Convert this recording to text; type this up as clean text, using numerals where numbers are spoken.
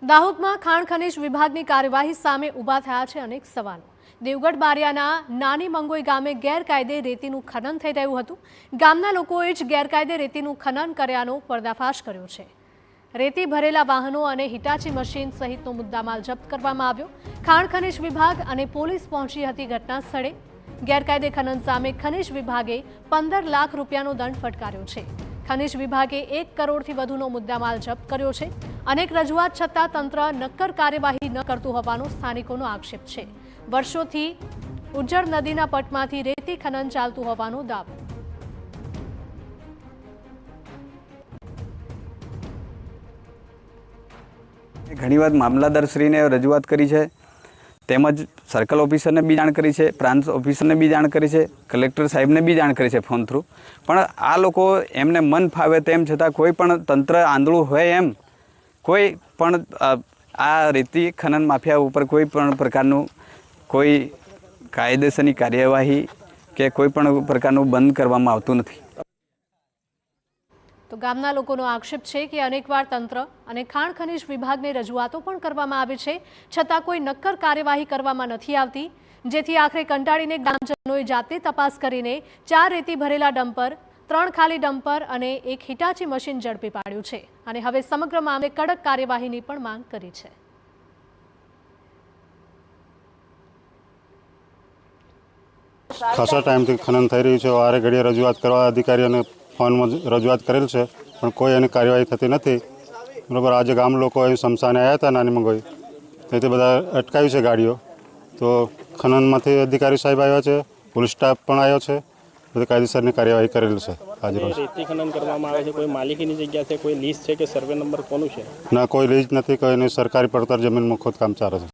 દાહોદમાં ખાણ ખનીજ વિભાગની કાર્યવાહી સામે ઊભા થયા છે અનેક સવાલો। દેવગઢ બારિયાના નાની મંગોઈ ગામે ગેરકાયદે રેતીનું ખનન થઈ રહ્યું હતું। ગામના લોકોએ જ ગેરકાયદે રેતીનું ખનન કર્યાનો પર્દાફાશ કર્યો છે। રેતી ભરેલા વાહનો અને હિટાચી મશીન સહિતનો મુદ્દામાલ જપ્ત કરવામાં આવ્યો। ખાણ ખનીજ વિભાગ અને પોલીસ પહોંચી હતી ઘટના સ્થળે। ગેરકાયદે ખનન સામે ખનીજ વિભાગે 15 લાખ રૂપિયાનો દંડ ફટકાર્યો છે। ખનીજ વિભાગે 1 કરોડથી વધુનો મુદ્દામાલ જપ્ત કર્યો છે। અનેક રજૂઆત છતાં તંત્ર નક્કર કાર્યવાહી ન કરતું હોવાનો સ્થાનિકોનો આક્ષેપ છે। વર્ષોથી ઉજ્જર નદીના પટમાંથી રેતી ખનન ચાલતું હોવાનો દાવો। ઘણીવાર મામલતદારશ્રીને રજૂઆત કરી છે, તેમજ સર્કલ ઓફિસરને બી જાણ કરી છે, પ્રાંત ઓફિસરને બી જાણ કરી છે, કલેક્ટર સાહેબને બી જાણ કરી છે ફોન થ્રુ। પણ આ લોકો એમને મન ફાવે તેમ છતાં કોઈ પણ તંત્ર આંધળું હોય એમ કોઈ પણ આ રેતી ખનન માફિયા ઉપર કોઈ પણ પ્રકારનું કોઈ કાયદેસરની કાર્યવાહી કે કોઈ પણ પ્રકારનું બંધ કરવામાં આવતું નથી। તો ગામના લોકોનો આક્ષેપ છે કે અનેકવાર તંત્ર અને ખાણ ખનીજ વિભાગને રજૂઆતો પણ કરવામાં આવી છે, છતાં કોઈ નક્કર કાર્યવાહી કરવામાં નથી આવતી, જેથી આખરે કંટાળીને ગામજનોએ જાતે તપાસ કરીને 4 રેતી ભરેલા ડમ્પર, 3 ખાલી ડમ્પર અને 1 હિટાચી મશીન ઝડપી પાડ્યું છે અને હવે સમગ્ર મામલે કડક કાર્યવાહીની પણ માંગ કરી છે। ખાસા ટાઈમથી ખનન થઈ રહ્યું છે। વારે ઘડીએ રજૂઆત કરવા અધિકારીઓને ફોનમાં રજૂઆત કરેલ છે, પણ કોઈ એની કાર્યવાહી થતી નથી। બરાબર, આજે ગામ લોકો અહીં સ્મશાને આવ્યા હતા નાની મંગોઈ, તેથી બધા અટકાવી છે ગાડીઓ। તો ખનનમાંથી અધિકારી સાહેબ આવ્યા છે, પોલીસ સ્ટાફ પણ આવ્યો છે, બધી કાયદેસરની કાર્યવાહી કરેલ છે। આજે રેતી ખનન કરવામાં આવે છે, કોઈ માલિકીની જગ્યા છે, કોઈ લીઝ છે કે સર્વે નંબર કોનું છે? ના, કોઈ લીઝ નથી, કોઈ સરકારી પડતર જમીનમાં ખોદકામ ચાલે છે।